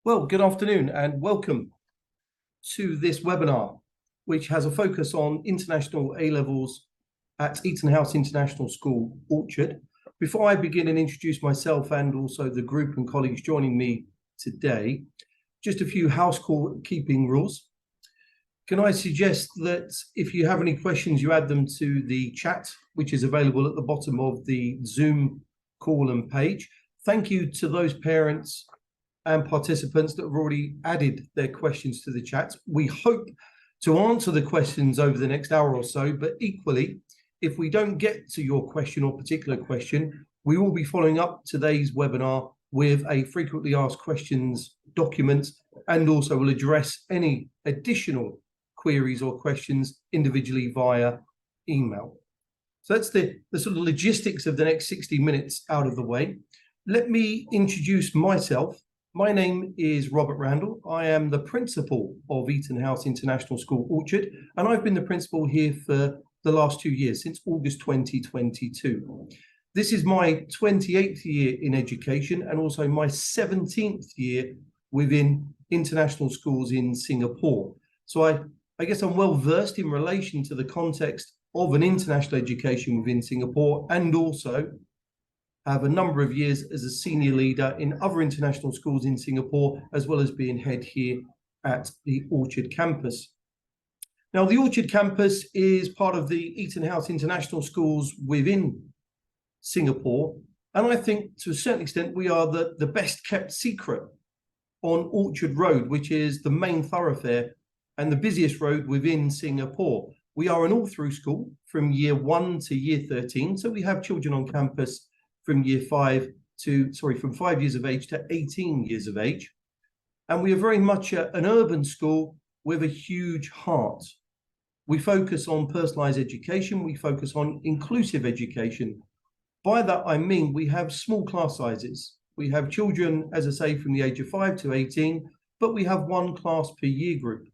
Well, good afternoon and welcome to this webinar, which has a focus on international A-Levels at EtonHouse International School, Orchard. Before I begin and introduce myself and also the group and colleagues joining me today, just a few housekeeping rules. Can I suggest that if you have any questions, you add them to the chat, which is available at the bottom of the Zoom call and page. Thank you to those parents and participants that have already added their questions to the chat. We hope to answer the questions over the next hour or so, but equally, if we don't get to your question or particular question, we will be following up today's webinar with a frequently asked questions document, and also will address any additional queries or questions individually via email. So that's the sort of logistics of the next 60 minutes out of the way. Let me introduce myself. My name is Robert Randall. I am the principal of EtonHouse International School, Orchard, and I've been the principal here for the last 2 years, since August 2022. This is my 28th year in education and also my 17th year within international schools in Singapore. So I guess I'm well versed in relation to the context of an international education within Singapore, and also have a number of years as a senior leader in other international schools in Singapore, as well as being head here at the Orchard campus. Now, the Orchard campus is part of the EtonHouse International Schools within Singapore, and I think to a certain extent we are the best kept secret on Orchard Road, which is the main thoroughfare and the busiest road within Singapore. We are an all-through school from year 1 to year 13, so we have children on campus from from 5 years of age to 18 years of age. And we are very much an urban school with a huge heart. We focus on personalised education. We focus on inclusive education. By that, I mean we have small class sizes. We have children, as I say, from the age of 5 to 18, but we have one class per year group.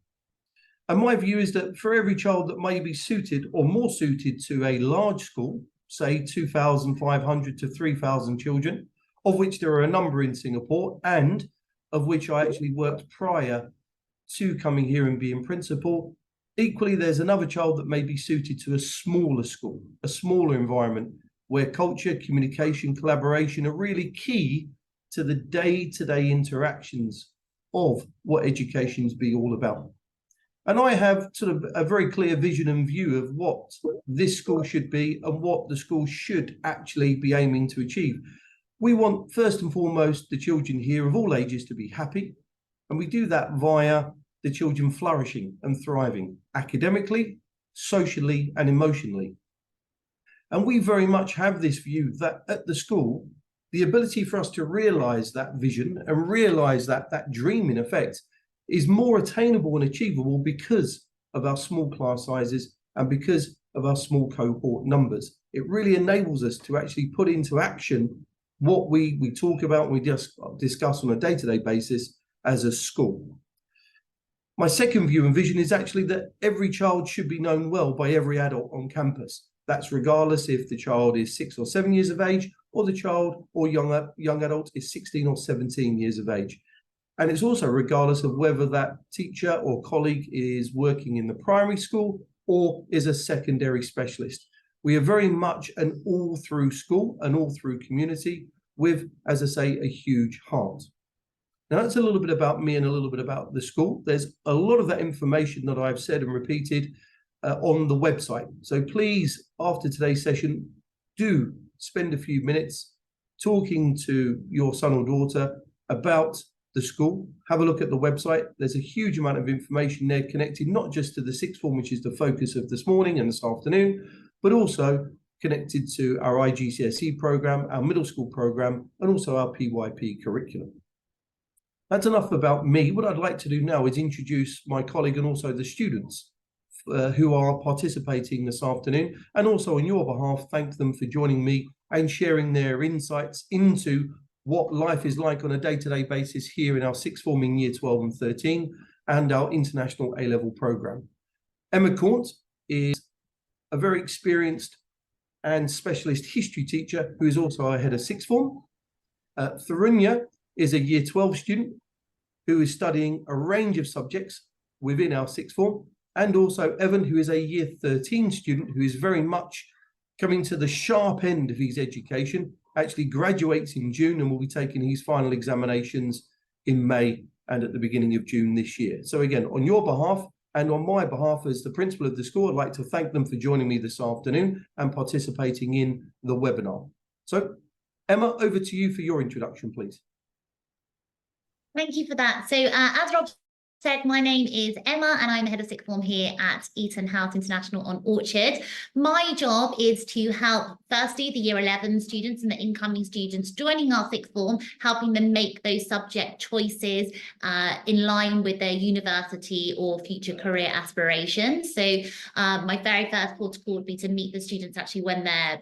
And my view is that for every child that may be suited or more suited to a large school, say 2,500 to 3,000 children, of which there are a number in Singapore, and of which I actually worked prior to coming here and being principal. Equally, there's another child that may be suited to a smaller school, a smaller environment, where culture, communication, collaboration are really key to the day-to-day interactions of what education's be all about. And I have sort of a very clear vision and view of what this school should be and what the school should actually be aiming to achieve. We want, first and foremost, the children here of all ages to be happy. And we do that via the children flourishing and thriving academically, socially, and emotionally. And we very much have this view that at the school, the ability for us to realize that vision and realize that dream, in effect, is more attainable and achievable because of our small class sizes and because of our small cohort numbers. It really enables us to actually put into action what we talk about and we discuss on a day-to-day basis as a school. My second view and vision is actually that every child should be known well by every adult on campus. That's regardless if the child is 6 or 7 years of age, or the child or young adult is 16 or 17 years of age. And it's also regardless of whether that teacher or colleague is working in the primary school or is a secondary specialist. We are very much an all-through school, an all-through community with, as I say, a huge heart. Now, that's a little bit about me and a little bit about the school. There's a lot of that information that I've said and repeated on the website. So please, after today's session, do spend a few minutes talking to your son or daughter about the school. Have a look at the website. There's a huge amount of information there connected not just to the sixth form, which is the focus of this morning and this afternoon, but also connected to our IGCSE program, our middle school program, and also our PYP curriculum. That's enough about me. What I'd like to do now is introduce my colleague and also the students who are participating this afternoon, and also on your behalf, thank them for joining me and sharing their insights into what life is like on a day-to-day basis here in our sixth form in year 12 and 13 and our international A-level program. Emma Cornt is a very experienced and specialist history teacher who is also our head of sixth form. Tharunya is a year 12 student who is studying a range of subjects within our sixth form, and also Evan, who is a year 13 student who is very much coming to the sharp end of his education, actually graduates in June and will be taking his final examinations in May and at the beginning of June this year. So again, on your behalf and on my behalf as the principal of the school, I'd like to thank them for joining me this afternoon and participating in the webinar. So Emma, over to you for your introduction, please. Thank you for that. So as Rob said, my name is Emma and I'm the head of sixth form here at EtonHouse International on Orchard. My job is to help firstly the year 11 students and the incoming students joining our sixth form, helping them make those subject choices in line with their university or future career aspirations. So my very first port of call would be to meet the students actually when they're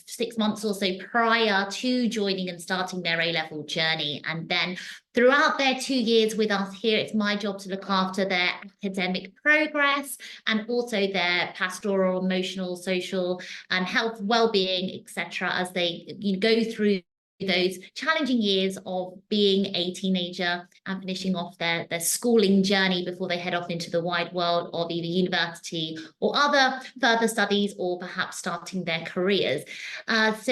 6 months or so prior to joining and starting their A-level journey. And then throughout their 2 years with us here, it's my job to look after their academic progress and also their pastoral, emotional, social and health, well-being, etc., as they go through those challenging years of being a teenager and finishing off their schooling journey before they head off into the wide world of either university or other further studies, or perhaps starting their careers. That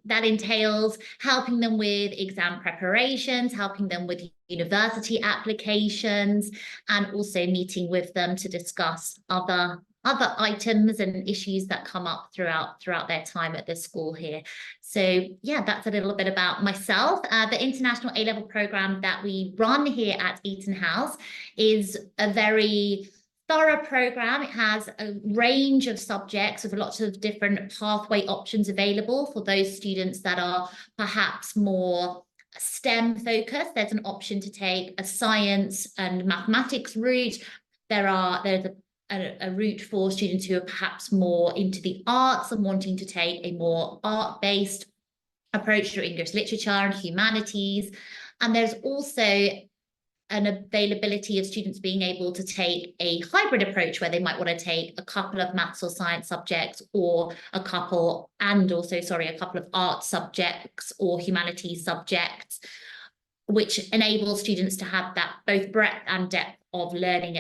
entails helping them with exam preparations, helping them with university applications, and also meeting with them to discuss other items and issues that come up throughout their time at the school here. So yeah, that's a little bit about myself. The International A-Level program that we run here at EtonHouse is a very thorough program. It has a range of subjects with lots of different pathway options available for those students that are perhaps more STEM focused. There's an option to take a science and mathematics route. There's a route for students who are perhaps more into the arts and wanting to take a more art-based approach to English literature and humanities. And there's also an availability of students being able to take a hybrid approach where they might want to take a couple of maths or science subjects, or a couple of art subjects or humanities subjects, which enables students to have that both breadth and depth of learning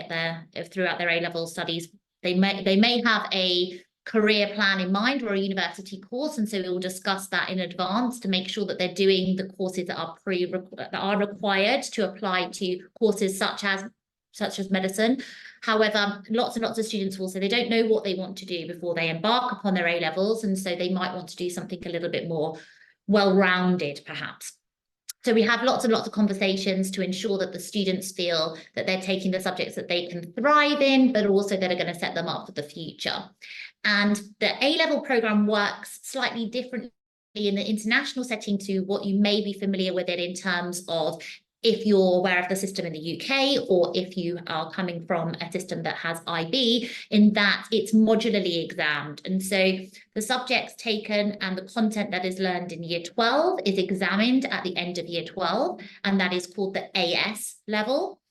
throughout their A-level studies. They may have a career plan in mind or a university course, and so we will discuss that in advance to make sure that they're doing the courses that are required to apply to courses such as medicine. However, lots and lots of students will say they don't know what they want to do before they embark upon their A-levels, and so they might want to do something a little bit more well-rounded, perhaps. So we have lots and lots of conversations to ensure that the students feel that they're taking the subjects that they can thrive in, but also that are going to set them up for the future. And the A-level program works slightly differently in the international setting to what you may be familiar with it in terms of if you're aware of the system in the UK, or if you are coming from a system that has IB, in that it's modularly examined. And so the subjects taken and the content that is learned in year 12 is examined at the end of year 12, and that is called the AS level.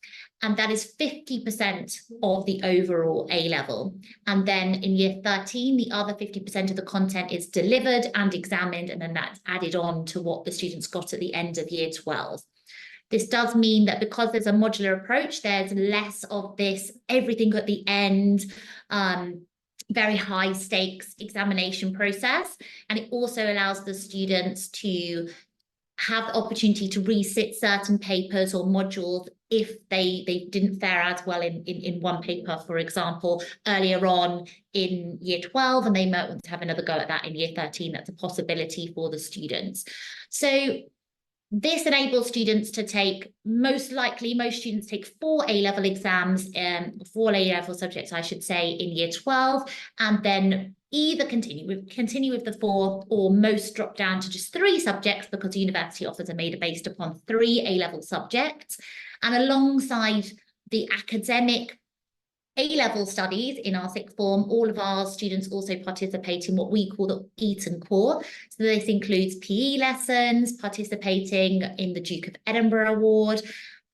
And that is 50% of the overall A-level. And then in year 13, the other 50% of the content is delivered and examined, and then that's added on to what the students got at the end of year 12. This does mean that because there's a modular approach, there's less of this everything at the end, very high stakes examination process. And it also allows the students to have the opportunity to resit certain papers or modules if they didn't fare as well in one paper, for example, earlier on in year 12, and they might want to have another go at that in year 13. That's a possibility for the students. So this enables students to take, most students take 4 A-level exams, 4 A-level subjects, I should say, in year 12, and then either continue with the 4, or most drop down to just 3 subjects because university offers are made based upon 3 A-level subjects. And alongside the academic A-level studies in our sixth form, all of our students also participate in what we call the EtonCore. So this includes PE lessons, participating in the Duke of Edinburgh Award,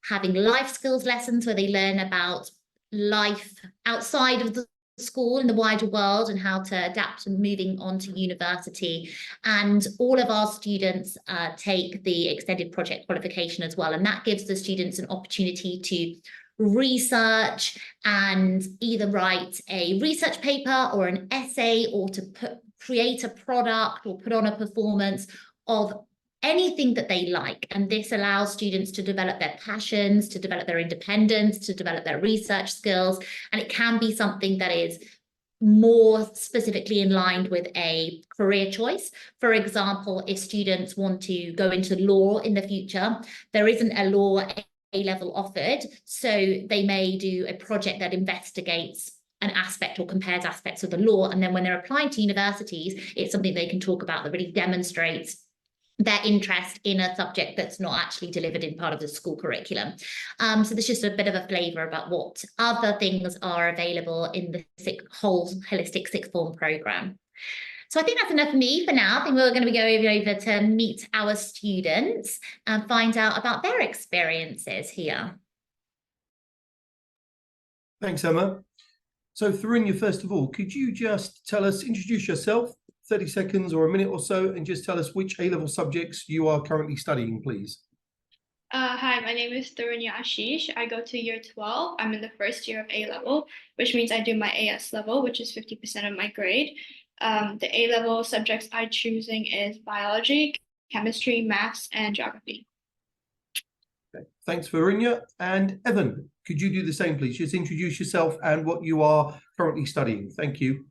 having life skills lessons where they learn about life outside of the school in the wider world and how to adapt and moving on to university. And all of our students take the extended project qualification as well. And that gives the students an opportunity to research and either write a research paper or an essay, or to create a product or put on a performance of anything that they like. And this allows students to develop their passions, to develop their independence, to develop their research skills. And it can be something that is more specifically in line with a career choice. For example, if students want to go into law in the future, there isn't a law A-level offered, so they may do a project that investigates an aspect or compares aspects of the law, and then when they're applying to universities, it's something they can talk about that really demonstrates their interest in a subject that's not actually delivered in part of the school curriculum. So there's just a bit of a flavour about what other things are available in the whole holistic sixth form programme. So I think that's enough for me for now. I think we're going to be going over to meet our students and find out about their experiences here. Thanks, Emma. So Thurinya, first of all, could you just introduce yourself, 30 seconds or a minute or so, and just tell us which A-level subjects you are currently studying, please? Hi, my name is Thurinya Ashish. I go to year 12. I'm in the first year of A-level, which means I do my AS level, which is 50% of my grade. The A-level subjects I'm choosing is biology, chemistry, maths, and geography. Okay. Thanks, Thurinya. And Evan, could you do the same, please? Just introduce yourself and what you are currently studying. Thank you.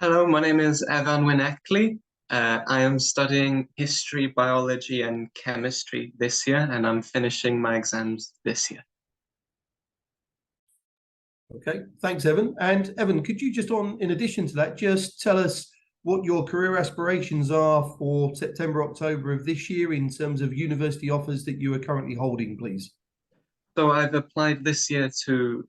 Hello, my name is Evan Wineckley. I am studying history, biology, and chemistry this year, and I'm finishing my exams this year. Okay, thanks, Evan. And Evan, could you just in addition to that, just tell us what your career aspirations are for September, October of this year in terms of university offers that you are currently holding, please? So I've applied this year to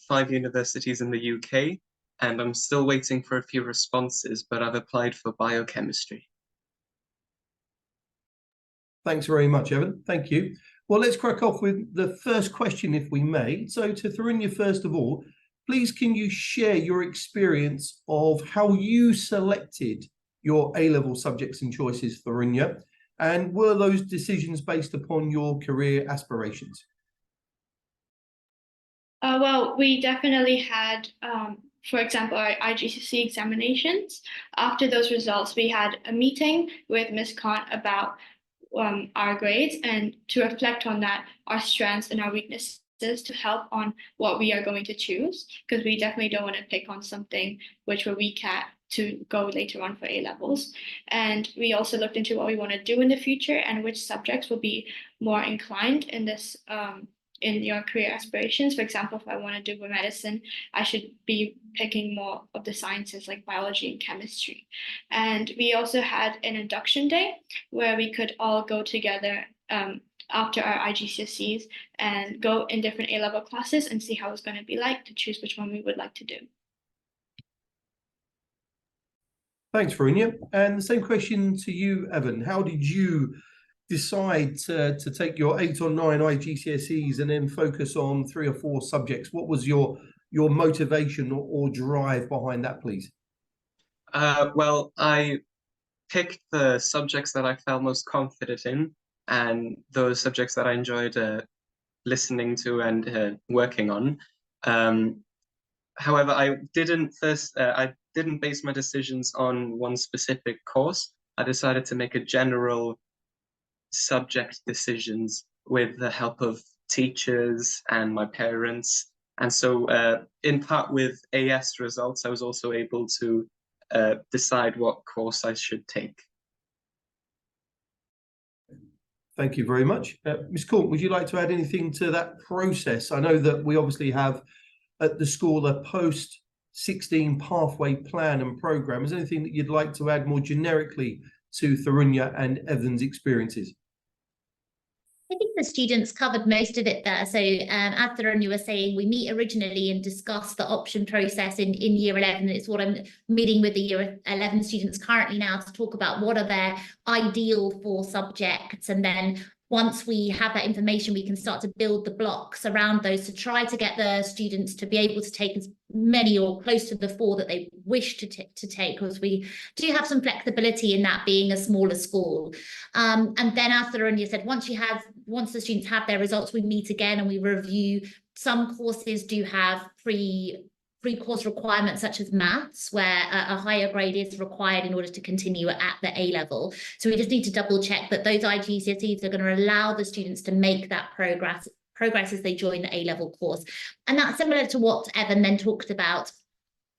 5 universities in the UK, and I'm still waiting for a few responses, but I've applied for biochemistry. Thanks very much, Evan. Thank you. Well, let's crack off with the first question, if we may. So to Thurinya, first of all, please can you share your experience of how you selected your A-level subjects and choices, Thurinya, and were those decisions based upon your career aspirations? Well, we definitely had, for example, our IGCSE examinations. After those results, we had a meeting with Ms. Kant about our grades, and to reflect on that, our strengths and our weaknesses, to help on what we are going to choose, because we definitely don't want to pick on something which we're weak at to go later on for A-levels. And we also looked into what we want to do in the future and which subjects will be more inclined in this in your career aspirations. For example, if I want to do medicine, I should be picking more of the sciences like biology and chemistry. And we also had an induction day where we could all go together after our IGCSEs and go in different A-level classes and see how it's going to be like to choose which one we would like to do. Thanks, Thurinya. And the same question to you, Evan. How did you decide to take your 8 or 9 IGCSEs and then focus on 3 or 4 subjects? What was your motivation or drive behind that, please? Well, I picked the subjects that I felt most confident in, and those subjects that I enjoyed listening to and working on. However, I didn't base my decisions on one specific course. I decided to make a general subject decisions with the help of teachers and my parents. And so in part with AS results, I was also able to decide what course I should take. Thank you very much. Ms. Court, would you like to add anything to that process? I know that we obviously have at the school a post-16 pathway plan and programme. Is there anything that you'd like to add more generically to Thurinya and Evan's experiences? I think the students covered most of it there. So as Thurinya was saying, we meet originally and discuss the option process in year 11. It's what I'm meeting with the year 11 students currently now to talk about what are their ideal 4 subjects, and then once we have that information, we can start to build the blocks around those to try to get the students to be able to take as many or close to the 4 that they wish to take, because we do have some flexibility in that being a smaller school. And then, as Tharunya said, once the students have their results, we meet again and we review. Some courses do have pre-course requirements such as maths, where a higher grade is required in order to continue at the A level. So we just need to double check that those IGCSEs are going to allow the students to make that progress as they join the A level course. And that's similar to what Evan then talked about.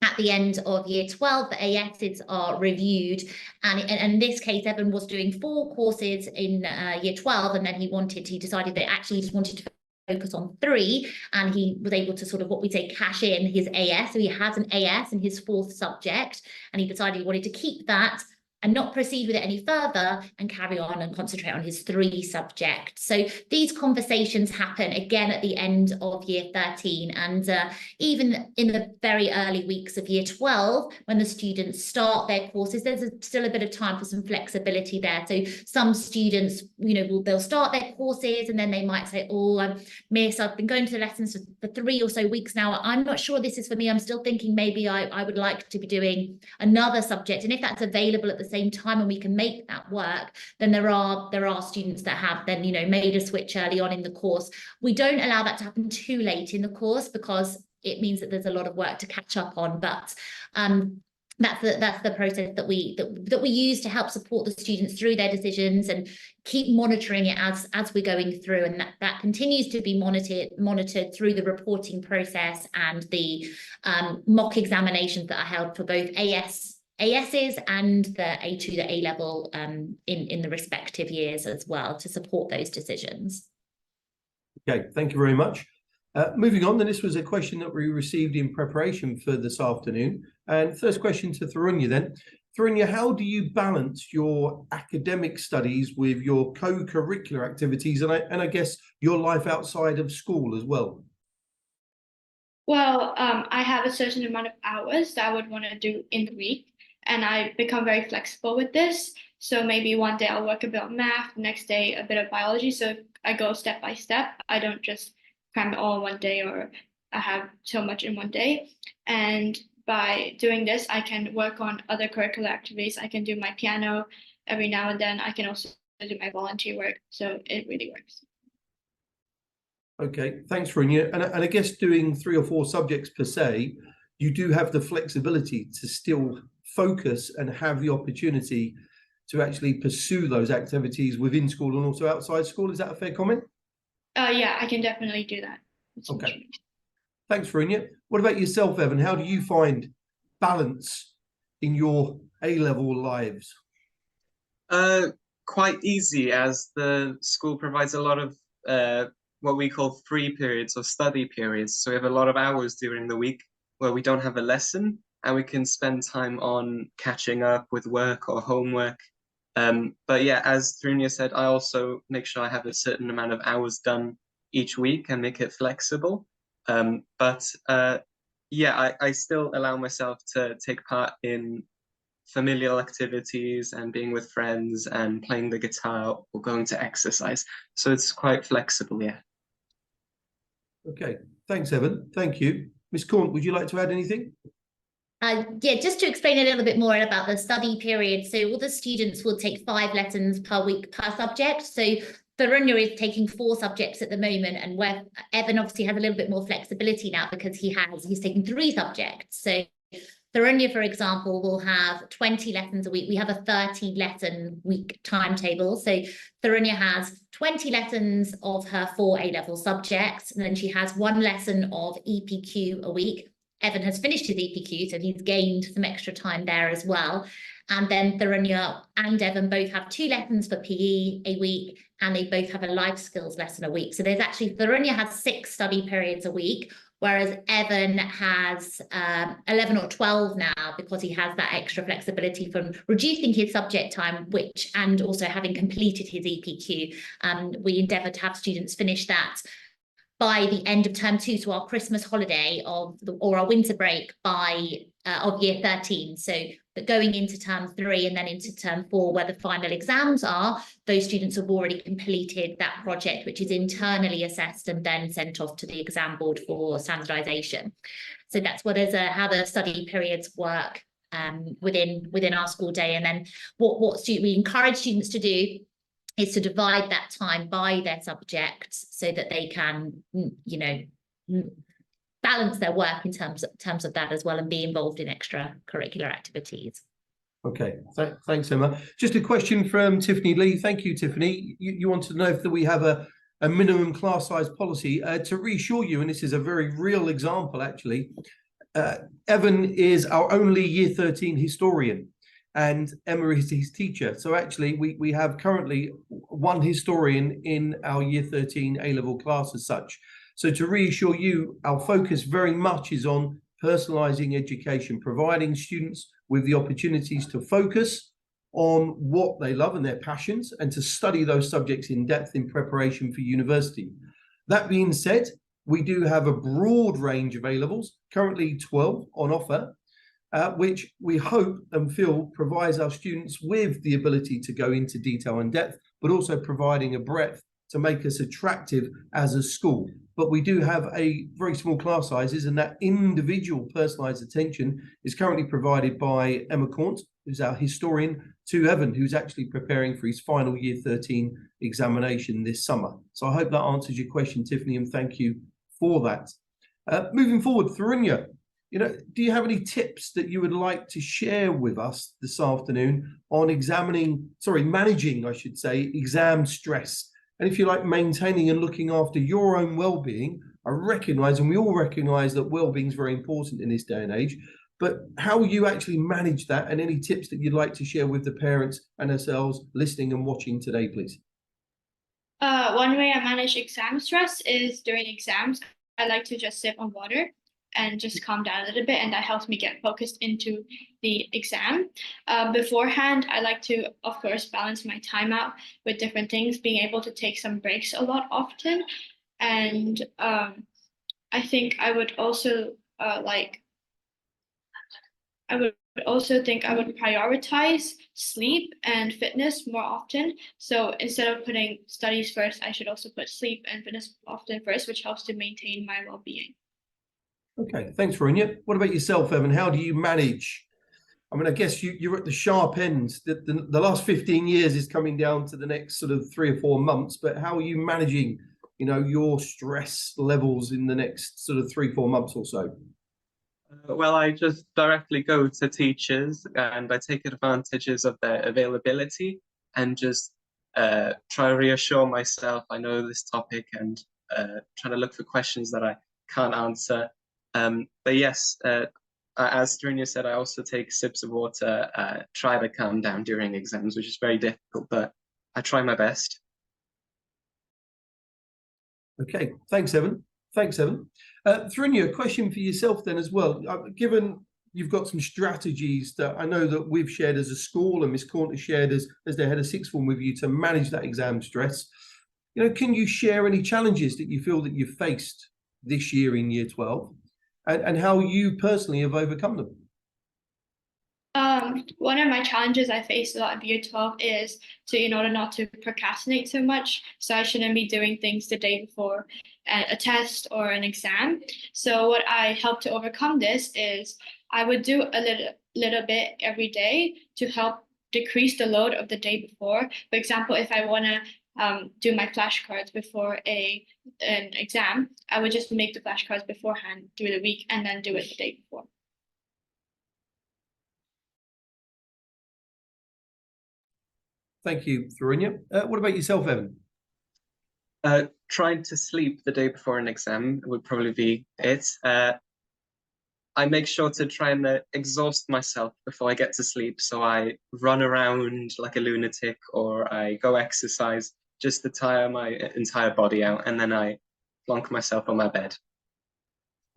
At the end of year 12, the ASs are reviewed. And in this case, Evan was doing 4 courses in year 12, and then he decided that actually he just wanted to focus on 3, and he was able to sort of, what we say, cash in his AS. So he has an AS in his 4th subject, and he decided he wanted to keep that and not proceed with it any further and carry on and concentrate on his 3 subjects. So these conversations happen again at the end of year 13, and even in the very early weeks of year 12, when the students start their courses, there's still a bit of time for some flexibility there. So some students, they'll start their courses and then they might say, oh, Miss, I've been going to the lessons for 3 or so weeks now. I'm not sure this is for me. I'm still thinking maybe I would like to be doing another subject. And if that's available at the same time and we can make that work, then there are students that have then made a switch early on in the course. We don't allow that to happen too late in the course, because it means that there's a lot of work to catch up on. But that's the process that we use to help support the students through their decisions and keep monitoring it as we're going through, and that continues to be monitored through the reporting process and the mock examinations that are held for both ASs and the A2 to A level in the respective years as well, to support those decisions. Okay, thank you very much. Moving on, then, this was a question that we received in preparation for this afternoon. And first question to Tharunya then. Tharunya, how do you balance your academic studies with your co-curricular activities and I guess your life outside of school as well? Well, I have a certain amount of hours that I would want to do in the week, and I become very flexible with this. So maybe one day I'll work a bit of math, the next day a bit of biology. So I go step by step. I don't just cram it all in one day, or I have so much in one day. And by doing this, I can work on other curricular activities. I can do my piano every now and then. I can also do my volunteer work. So it really works. Okay, thanks, Tharunya. And I guess doing 3 or 4 subjects per se, you do have the flexibility to still focus and have the opportunity to actually pursue those activities within school and also outside school. Is that a fair comment? Yeah, I can definitely do that. Okay. Thanks, Tharunya. What about yourself, Evan? How do you find balance in your A-level lives? Quite easy, as the school provides a lot of what we call free periods or study periods. So we have a lot of hours during the week where we don't have a lesson, and we can spend time on catching up with work or homework. But yeah, as Tharunya said, I also make sure I have a certain amount of hours done each week and make it flexible. Yeah, I still allow myself to take part in familial activities and being with friends and playing the guitar or going to exercise. So it's quite flexible, yeah. Okay, thanks, Evan. Thank you. Ms. Corn, would you like to add anything? Yeah, just to explain a little bit more about the study period. So all the students will take 5 lessons per week per subject. So Tharunya is taking 4 subjects at the moment, and where Evan obviously has a little bit more flexibility now because he's taking 3 subjects. So Tharunya, for example, will have 20 lessons a week. We have a 30-lesson week timetable. So Tharunya has 20 lessons of her 4 A-level subjects, and then she has 1 lesson of EPQ a week. Evan has finished his EPQ, so he's gained some extra time there as well. And then Tharunya and Evan both have 2 lessons for PE a week, and they both have a life skills lesson a week. So there's actually, Tharunya has 6 study periods a week, whereas Evan has 11 or 12 now, because he has that extra flexibility from reducing his subject time, and also having completed his EPQ. We endeavour to have students finish that by the end of term 2, so our Christmas holiday or our winter break of year 13. So that going into term 3 and then into term 4, where the final exams are, those students have already completed that project, which is internally assessed and then sent off to the exam board for standardization. So that's what is how the study periods work within our school day. And then what we encourage students to do is to divide that time by their subjects so that they can, you know, balance their work in terms of that as well, and be involved in extracurricular activities. Okay, thanks, Emma. Just a question from Tiffany Lee. Thank you, Tiffany. You want to know if we have a minimum class size policy. To reassure you, and this is a very real example actually, Evan is our only year 13 historian and Emma is his teacher. So actually we have currently one historian in our year 13 A-level class as such. So to reassure you, our focus very much is on personalising education, providing students with the opportunities to focus on what they love and their passions, and to study those subjects in depth in preparation for university. That being said, we do have a broad range of A-levels, currently 12 on offer, which we hope and feel provides our students with the ability to go into detail and depth, but also providing a breadth to make us attractive as a school. But we do have a very small class sizes, and that individual personalised attention is currently provided by Emma Cornt, who's our historian, to Evan, who's actually preparing for his final year 13 examination this summer. So I hope that answers your question, Tiffany, and thank you for that. Moving forward, Thurunya, you know, do you have any tips that you would like to share with us this afternoon on managing, I should say, exam stress? And if you like, maintaining and looking after your own well-being. I recognise, and we all recognise, that well-being is very important in this day and age, but how will you actually manage that, and any tips that you'd like to share with the parents and ourselves listening and watching today, please? One way I manage exam stress is during exams, I like to just sip on water and just calm down a little bit, and that helps me get focused into the exam. Beforehand, I like to, of course, balance my time out with different things, being able to take some breaks a lot often. And I think I would also think I would prioritize sleep and fitness more often. So instead of putting studies first, I should also put sleep and fitness often first, which helps to maintain my well-being. Okay, thanks, Thurunya. What about yourself, Evan? How do you manage? I mean, I guess you're at the sharp end. The last 15 years is coming down to the next sort of 3 or 4 months, but how are you managing, you know, your stress levels in the next sort of 3-4 months or so? Well, I just directly go to teachers and I take advantages of their availability and just try to reassure myself I know this topic, and try to look for questions that I can't answer. But yes, as Thurunya said, I also take sips of water, try to calm down during exams, which is very difficult, but I try my best. Okay, thanks, Evan. Thanks, Evan. Thurunya, a question for yourself then as well. Given you've got some strategies that I know that we've shared as a school, and Miss Cornt has shared as the head of sixth form with you to manage that exam stress, you know, can you share any challenges that you feel that you've faced this year in year 12, and how you personally have overcome them? One of my challenges I faced a lot of year 12 is in order not to procrastinate so much. So I shouldn't be doing things the day before a test or an exam. So what I helped to overcome this is I would do a little bit every day to help decrease the load of the day before. For example, if I want to do my flashcards before an exam, I would just make the flashcards beforehand through the week and then do it the day before. Thank you, Thurunya. What about yourself, Evan? Trying to sleep the day before an exam would probably be it. I make sure to try and exhaust myself before I get to sleep. So I run around like a lunatic, or I go exercise just to tire my entire body out, and then I plonk myself on my bed.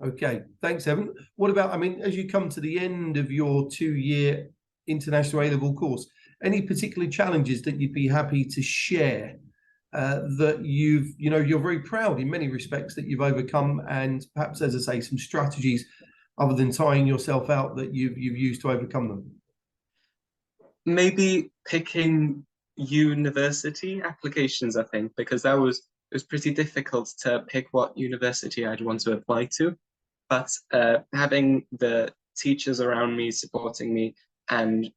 Okay, thanks, Evan. What about, I mean, as you come to the end of your 2-year international A-level course, any particular challenges that you'd be happy to share that you're very proud in many respects that you've overcome, and perhaps, as I say, some strategies other than tying yourself out that you've used to overcome them? Maybe picking university applications, I think, because it was pretty difficult to pick what university I'd want to apply to. But having the teachers around me supporting me and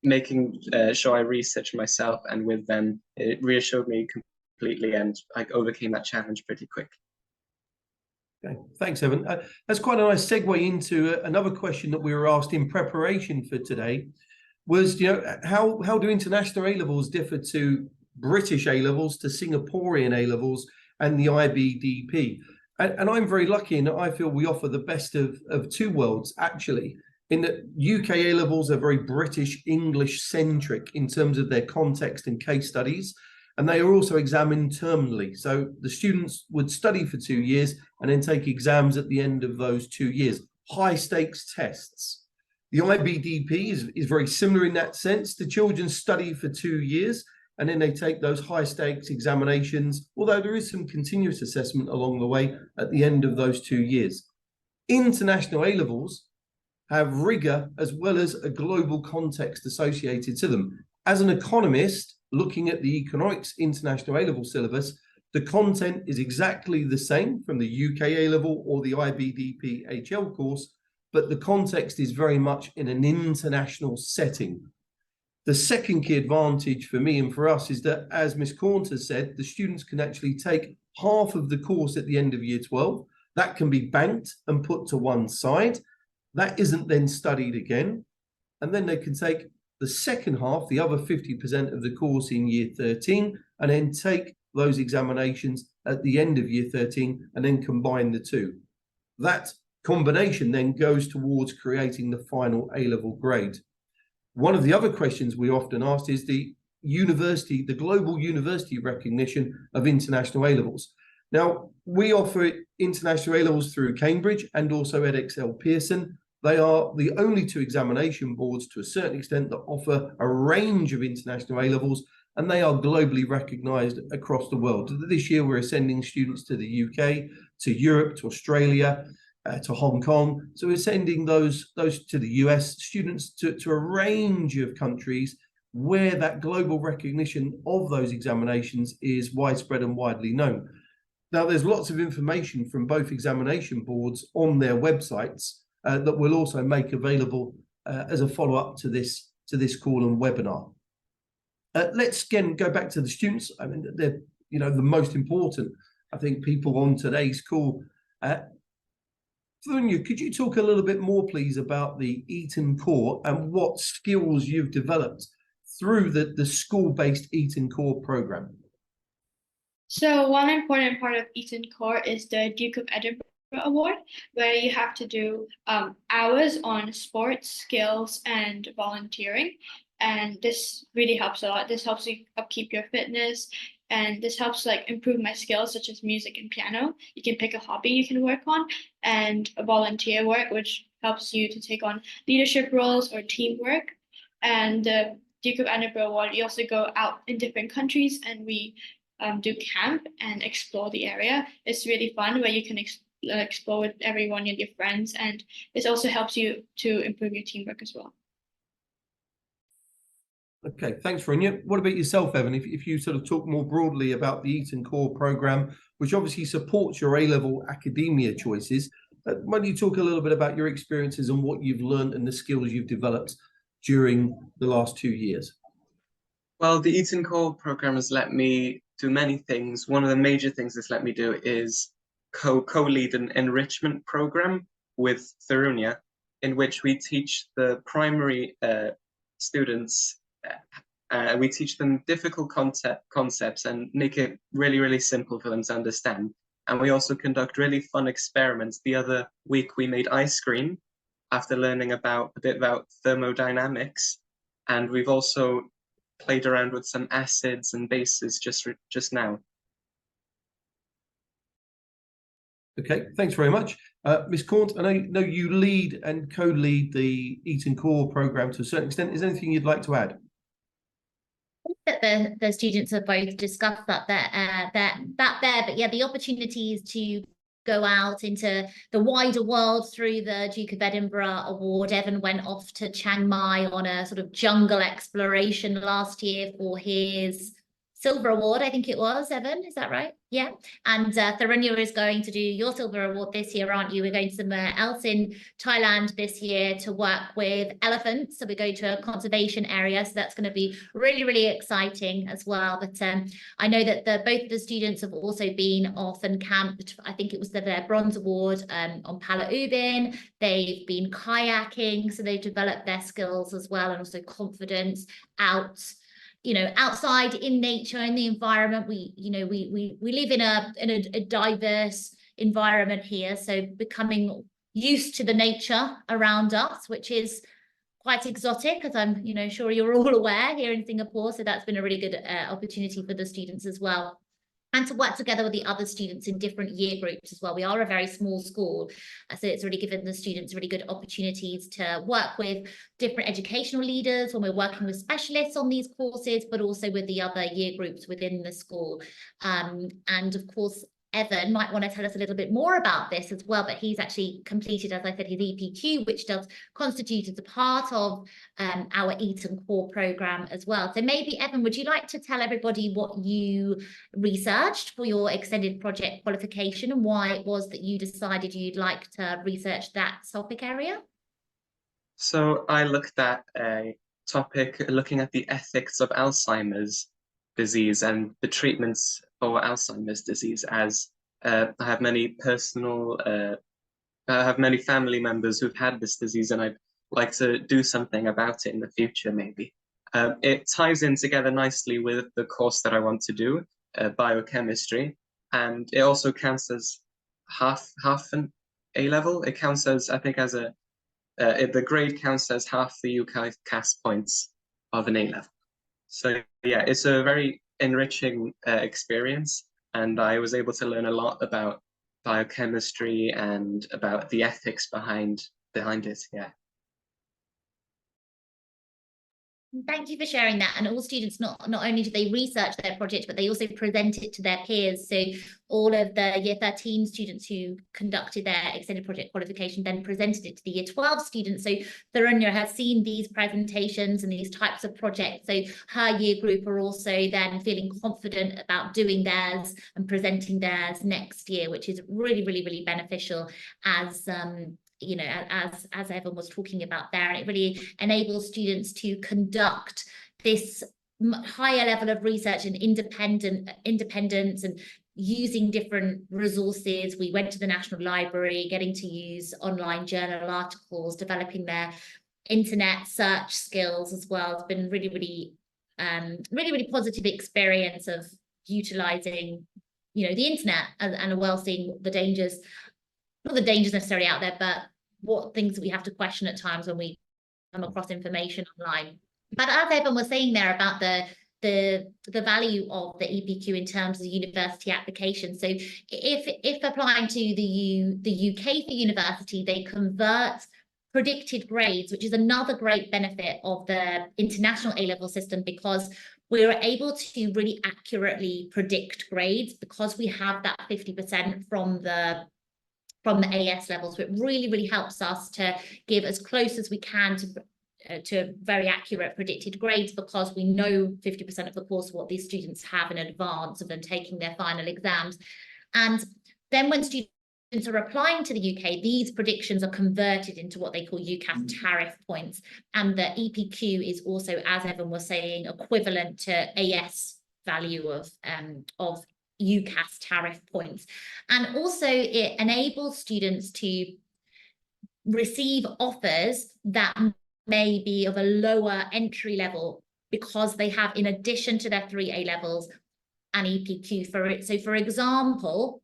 making sure I research myself and with them, it reassured me completely, and I overcame that challenge pretty quick. Okay, thanks, Evan. That's quite a nice segue into another question that we were asked in preparation for today. Was, how do international A-levels differ to British A-levels, to Singaporean A-levels, and the IBDP? And I'm very lucky in that I feel we offer the best of two worlds, actually, in that UK A-levels are very British English centric in terms of their context and case studies, and they are also examined terminally. So the students would study for 2 years and then take exams at the end of those 2 years, high stakes tests. The IBDP is very similar in that sense. The children study for 2 years and then they take those high stakes examinations, although there is some continuous assessment along the way at the end of those 2 years. International A-levels have rigor as well as a global context associated to them. As an economist, looking at the economics international A-level syllabus, the content is exactly the same from the UK A-level or the IBDP HL course, but the context is very much in an international setting. The second key advantage for me and for us is that, as Ms. Cornt has said, the students can actually take half of the course at the end of year 12. That can be banked and put to one side. That isn't then studied again. And then they can take the second half, the other 50% of the course in year 13, and then take those examinations at the end of year 13 and then combine the two. That combination then goes towards creating the final A-level grade. One of the other questions we often asked is the global university recognition of international A-levels. Now, we offer international A-levels through Cambridge and also EdXL Pearson. They are the only two examination boards to a certain extent that offer a range of international A-levels, and they are globally recognized across the world. This year, we're sending students to the UK, to Europe, to Australia, to Hong Kong. So we're sending those to the US, students to a range of countries where that global recognition of those examinations is widespread and widely known. Now, there's lots of information from both examination boards on their websites that we'll also make available as a follow-up to this call and webinar. Let's again go back to the students. I mean, they're the most important, I think, people on today's call. Funya, could you talk a little bit more, please, about the EtonCore and what skills you've developed through the school-based EtonCore program? So one important part of EtonCore is the Duke of Edinburgh Award, where you have to do hours on sports, skills, and volunteering. And this really helps a lot. This helps you upkeep your fitness, and this helps improve my skills such as music and piano. You can pick a hobby you can work on, and a volunteer work, which helps you to take on leadership roles or teamwork. And the Duke of Edinburgh Award, you also go out in different countries, and we do camp and explore the area. It's really fun where you can explore with everyone and your friends, and this also helps you to improve your teamwork as well. Okay, thanks, Funya. What about yourself, Evan? If you sort of talk more broadly about the EtonCore program, which obviously supports your A-level academia choices, why don't you talk a little bit about your experiences and what you've learned and the skills you've developed during the last 2 years? Well, the EtonCore program has let me do many things. One of the major things it's let me do is co-lead an enrichment program with Funya, in which we teach the primary students. We teach them difficult concepts and make it really, really simple for them to understand. And we also conduct really fun experiments. The other week we made ice cream after learning a bit about thermodynamics. And we've also played around with some acids and bases just now. Okay, thanks very much. Ms. Cornt, I know you lead and co-lead the EtonCore program to a certain extent. Is there anything you'd like to add? That the students have both discussed that there, but yeah, the opportunities to go out into the wider world through the Duke of Edinburgh Award. Evan went off to Chiang Mai on a sort of jungle exploration last year for his Silver Award, I think it was, Evan, is that right? Yeah. And Tharunya is going to do your Silver Award this year, aren't you? We're going somewhere else in Thailand this year to work with elephants. So we're going to a conservation area. So that's going to be really, really exciting as well. But I know that both of the students have also been off and camped. I think it was their Bronze Award on Pala Ubin. They've been kayaking. So they've developed their skills as well, and also confidence out, you know, outside in nature, in the environment. We live in a diverse environment here, so becoming used to the nature around us, which is quite exotic, as I'm sure you're all aware here in Singapore. So that's been a really good opportunity for the students as well, and to work together with the other students in different year groups as well. We are a very small school, so it's really given the students really good opportunities to work with different educational leaders when we're working with specialists on these courses, but also with the other year groups within the school. And of course, Evan might want to tell us a little bit more about this as well, but he's actually completed, as I said, his EPQ, which does constitute as a part of our EtonCore program as well. So maybe, Evan, would you like to tell everybody what you researched for your extended project qualification and why it was that you decided you'd like to research that topic area? So I looked at a topic looking at the ethics of Alzheimer's disease and the treatments for Alzheimer's disease, as I have many family members who've had this disease, and I'd like to do something about it in the future, maybe. It ties in together nicely with the course that I want to do, biochemistry, and it also counts as half an A-level. It counts as, I think, as the grade counts as half the UCAS points of an A-level. So yeah, it's a very enriching experience, and I was able to learn a lot about biochemistry and about the ethics behind it. Yeah. Thank you for sharing that. And all students, not only do they research their project, but they also present it to their peers. So all of the year 13 students who conducted their extended project qualification then presented it to the year 12 students. So Tharunya has seen these presentations and these types of projects. So her year group are also then feeling confident about doing theirs and presenting theirs next year, which is really, really, really beneficial as as Evan was talking about there. And it really enables students to conduct this higher level of research and independence and using different resources. We went to the National Library, getting to use online journal articles, developing their internet search skills as well. It's been really, really, really positive experience of utilizing, the internet and well seeing the dangers. Not the dangers necessarily out there, but what things that we have to question at times when we come across information online. But as Evan was saying there about the value of the EPQ in terms of university application. So if applying to the UK for university, they convert predicted grades, which is another great benefit of the international A-level system, because we're able to really accurately predict grades because we have that 50% from the AS level. So it really, really helps us to give as close as we can to very accurate predicted grades, because we know 50% of the course what these students have in advance of them taking their final exams. And then when students are applying to the UK, these predictions are converted into what they call UCAS tariff points. And the EPQ is also, as Evan was saying, equivalent to AS value of UCAS tariff points. And also it enables students to receive offers that may be of a lower entry level because they have, in addition to their 3 A-levels, an EPQ for it. So for example,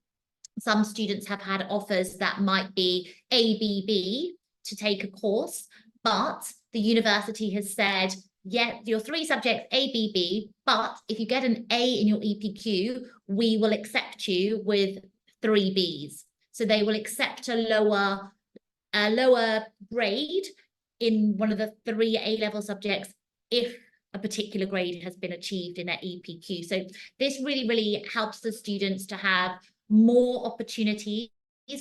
some students have had offers that might be ABB to take a course, but the university has said, yeah, your 3 subjects ABB, but if you get an A in your EPQ, we will accept you with 3 Bs. So they will accept a lower grade in one of the 3 A-level subjects if a particular grade has been achieved in their EPQ. So this really, really helps the students to have more opportunities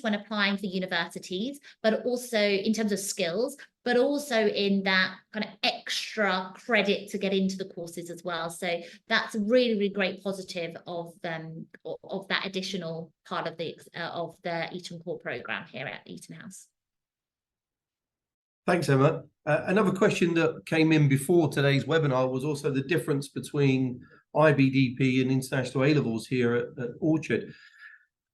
when applying for universities, but also in terms of skills, but also in that kind of extra credit to get into the courses as well. So that's a really, really great positive of that additional part of the EtonCore program here at EtonHouse. Thanks, Emma. Another question that came in before today's webinar was also the difference between IBDP and International A-Levels here at Orchard.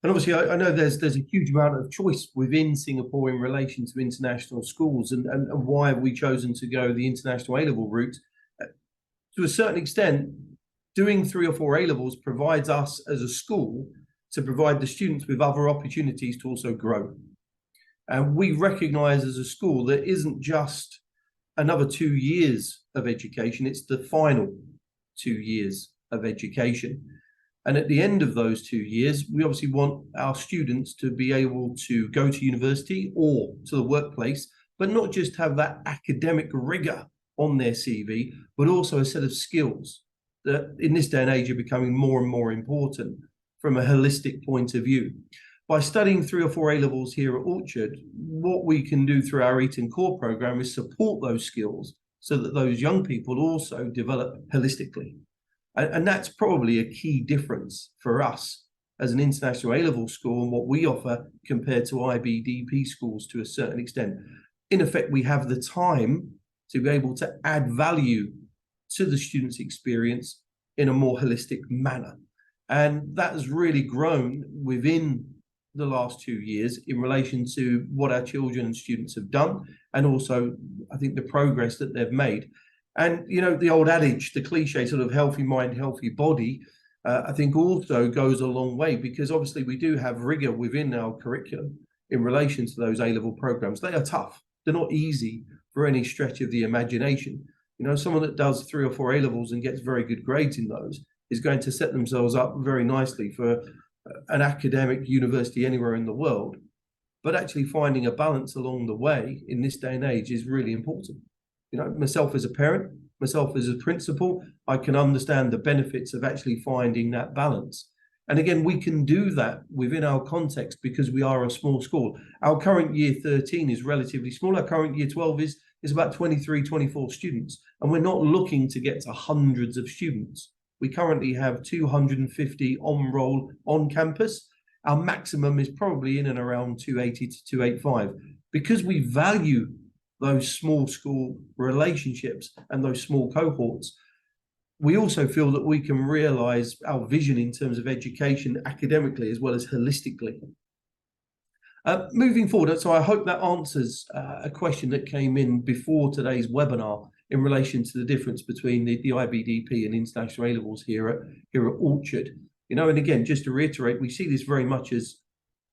And obviously, I know there's a huge amount of choice within Singapore in relation to international schools, and why have we chosen to go the International A-Level route? To a certain extent, doing 3 or 4 A-Levels provides us as a school to provide the students with other opportunities to also grow. And we recognise as a school that isn't just another 2 years of education, it's the final 2 years of education. And at the end of those 2 years, we obviously want our students to be able to go to university or to the workplace, but not just have that academic rigor on their CV, but also a set of skills that in this day and age are becoming more and more important from a holistic point of view. By studying 3 or 4 A-Levels here at Orchard, what we can do through our EtonCore program is support those skills so that those young people also develop holistically. And that's probably a key difference for us as an international A-level school and what we offer compared to IBDP schools to a certain extent. In effect, we have the time to be able to add value to the student's experience in a more holistic manner. And that has really grown within the last 2 years in relation to what our children and students have done, and also I think the progress that they've made. And you know, the old adage, the cliche sort of healthy mind, healthy body, I think also goes a long way, because obviously we do have rigor within our curriculum in relation to those A-level programs. They are tough. They're not easy for any stretch of the imagination. You know, someone that does 3 or 4 A-levels and gets very good grades in those is going to set themselves up very nicely for an academic university anywhere in the world. But actually finding a balance along the way in this day and age is really important. You know, myself as a parent, myself as a principal, I can understand the benefits of actually finding that balance. And again, we can do that within our context because we are a small school. Our current year 13 is relatively small. Our current year 12 is about 23, 24 students. And we're not looking to get to hundreds of students. We currently have 250 on roll on campus. Our maximum is probably in and around 280 to 285. Because we value those small school relationships and those small cohorts, we also feel that we can realize our vision in terms of education academically as well as holistically. Moving forward, so I hope that answers a question that came in before today's webinar in relation to the difference between the IBDP and International A-Levels here at Orchard. You know, and again, just to reiterate, we see this very much as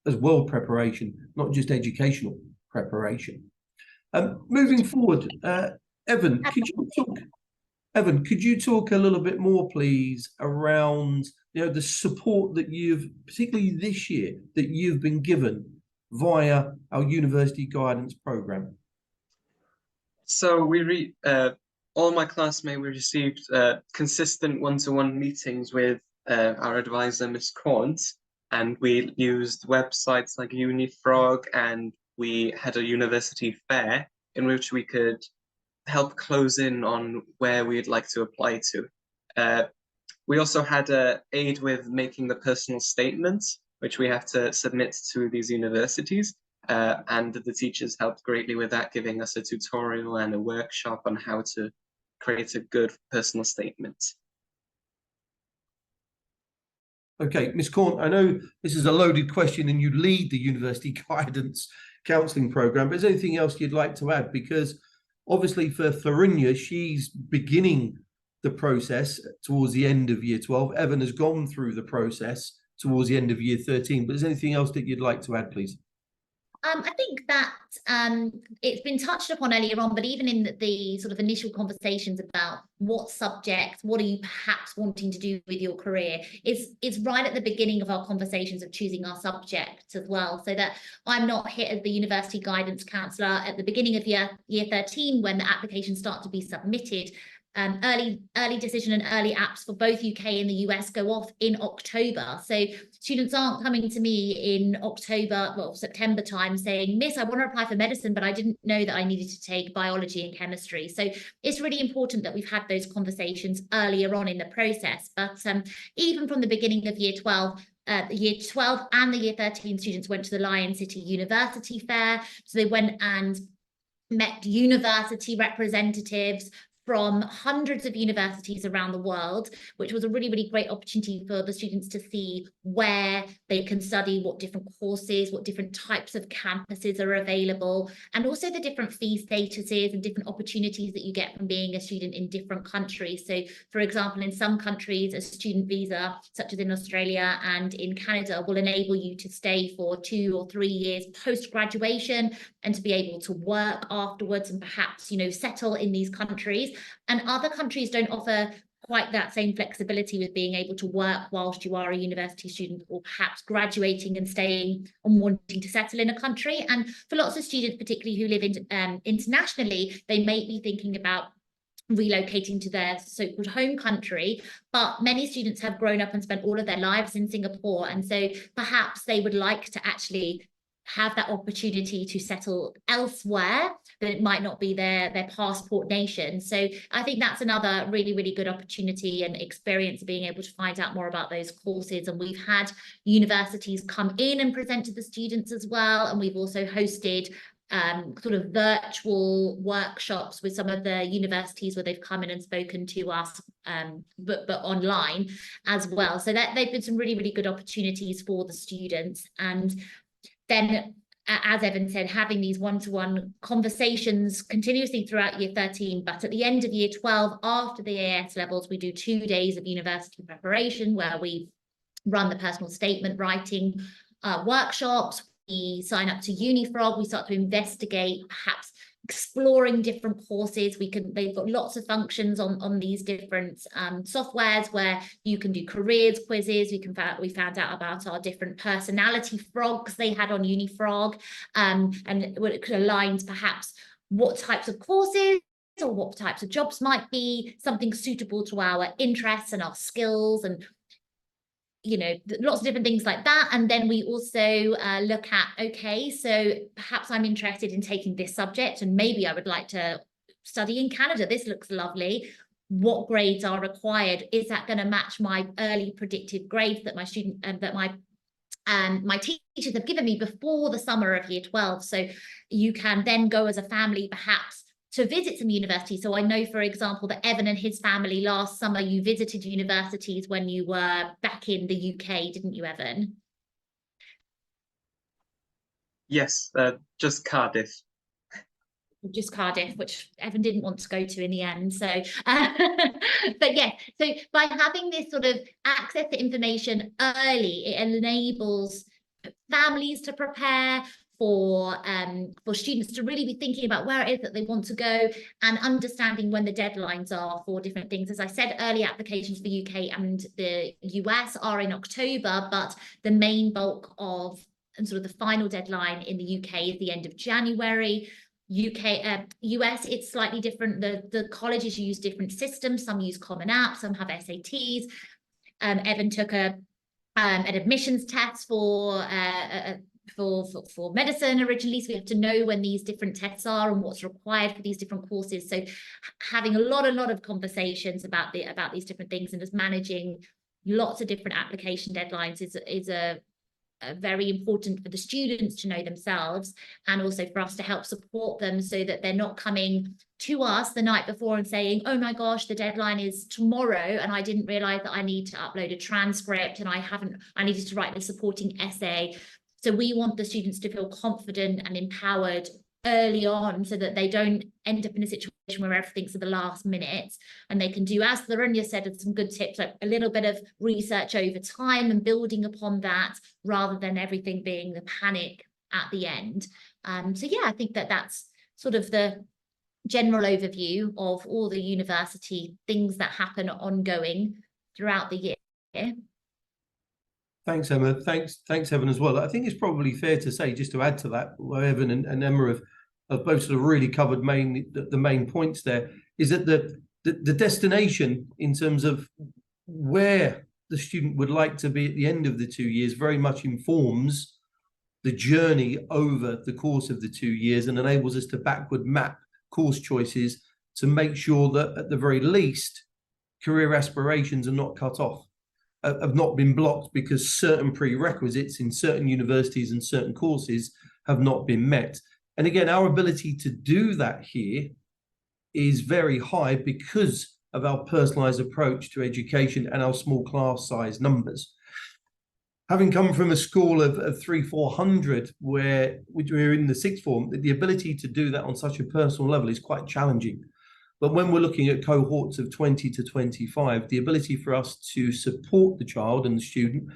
world preparation, not just educational preparation. Moving forward, Evan, could you talk a little bit more, please, around the support that you've, particularly this year, that you've been given via our university guidance program? So all my classmates, we received consistent one-to-one meetings with our advisor, Miss Cornt, and we used websites like UniFrog, and we had a university fair in which we could help close in on where we'd like to apply to. We also had aid with making the personal statements, which we have to submit to these universities. And the teachers helped greatly with that, giving us a tutorial and a workshop on how to create a good personal statement. Okay, Ms. Corn, I know this is a loaded question and you lead the university guidance counselling programme, but is there anything else you'd like to add? Because obviously for Tharinya, she's beginning the process towards the end of year 12. Evan has gone through the process towards the end of year 13, but is there anything else that you'd like to add, please? I think that it's been touched upon earlier on, but even in the sort of initial conversations about what subjects, what are you perhaps wanting to do with your career, it's right at the beginning of our conversations of choosing our subject as well, so that I'm not hit as the university guidance counsellor at the beginning of year 13 when the applications start to be submitted, early decision and early apps for both UK and the US go off in October. So students aren't coming to me in October, well, September time saying, Miss, I want to apply for medicine, but I didn't know that I needed to take biology and chemistry. So it's really important that we've had those conversations earlier on in the process. But even from the beginning of year 12, year 12 and the year 13 students went to the Lion City University Fair. So they went and met university representatives from hundreds of universities around the world, which was a really, really great opportunity for the students to see where they can study, what different courses, what different types of campuses are available, and also the different fee statuses and different opportunities that you get from being a student in different countries. So, for example, in some countries, a student visa, such as in Australia and in Canada, will enable you to stay for 2 or 3 years post-graduation and to be able to work afterwards and perhaps, you know, settle in these countries. And other countries don't offer quite that same flexibility with being able to work whilst you are a university student, or perhaps graduating and staying and wanting to settle in a country. And for lots of students, particularly who live internationally, they may be thinking about relocating to their so-called home country, but many students have grown up and spent all of their lives in Singapore, and so perhaps they would like to actually have that opportunity to settle elsewhere, that it might not be their passport nation. So I think that's another really, really good opportunity and experience of being able to find out more about those courses. And we've had universities come in and present to the students as well. And we've also hosted sort of virtual workshops with some of the universities where they've come in and spoken to us, but online as well. So that they've been some really, really good opportunities for the students. And then, as Evan said, having these one-to-one conversations continuously throughout year 13, but at the end of year 12, after the AS levels, we do 2 days of university preparation where we run the personal statement writing workshops. We sign up to UniFrog. We start to investigate, perhaps exploring different courses. They've got lots of functions on these different softwares where you can do careers quizzes. We found out about our different personality frogs they had on UniFrog, and it aligns perhaps what types of courses or what types of jobs might be something suitable to our interests and our skills, and you know, lots of different things like that. And then we also look at, okay, so perhaps I'm interested in taking this subject and maybe I would like to study in Canada. This looks lovely. What grades are required? Is that going to match my early predicted grades that my student that my teachers have given me before the summer of year 12? So you can then go as a family perhaps to visit some universities. So I know, for example, that Evan and his family last summer, you visited universities when you were back in the UK, didn't you, Evan? Yes, just Cardiff. Just Cardiff, which Evan didn't want to go to in the end. So, but yeah, so by having this sort of access to information early, it enables families to prepare, for students to really be thinking about where it is that they want to go and understanding when the deadlines are for different things. As I said, early applications for the UK and the US are in October, but the main bulk of and sort of the final deadline in the UK is the end of January. US, it's slightly different. The colleges use different systems. Some use Common App, some have SATs. Evan took an admissions test for medicine originally, so we have to know when these different tests are and what's required for these different courses. So having a lot of conversations about these different things and just managing lots of different application deadlines is a very important for the students to know themselves, and also for us to help support them so that they're not coming to us the night before and saying, oh my gosh, the deadline is tomorrow and I didn't realize that I need to upload a transcript and I needed to write the supporting essay. So we want the students to feel confident and empowered early on so that they don't end up in a situation where everything's at the last minute, and they can do, as Laranya said, some good tips, like a little bit of research over time and building upon that rather than everything being the panic at the end. So yeah, I think that's sort of the general overview of all the university things that happen ongoing throughout the year. Thanks, Emma. Thanks, Evan, as well. I think it's probably fair to say, just to add to that, what Evan and Emma have both sort of really covered the main points there, is that the the destination in terms of where the student would like to be at the end of the 2 years very much informs the journey over the course of the 2 years and enables us to backward map course choices to make sure that at the very least career aspirations are not cut off, have not been blocked because certain prerequisites in certain universities and certain courses have not been met. And again, our ability to do that here is very high because of our personalised approach to education and our small class size numbers. Having come from a school of 300-400 where we're in the sixth form, the ability to do that on such a personal level is quite challenging. But when we're looking at cohorts of 20 to 25, the ability for us to support the child and the student,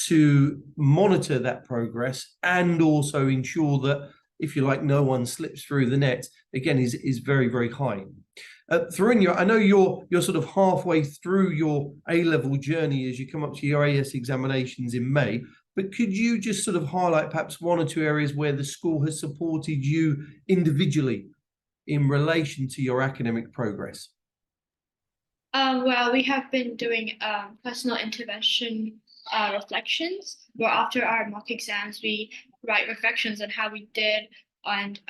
to monitor that progress and also ensure that, if you like, no one slips through the net, again, is very, very high. Thurinya, I know you're sort of halfway through your A-level journey as you come up to your AS examinations in May, but could you just sort of highlight perhaps one or two areas where the school has supported you individually in relation to your academic progress? Well, we have been doing personal intervention reflections, where after our mock exams, we write reflections on how we did and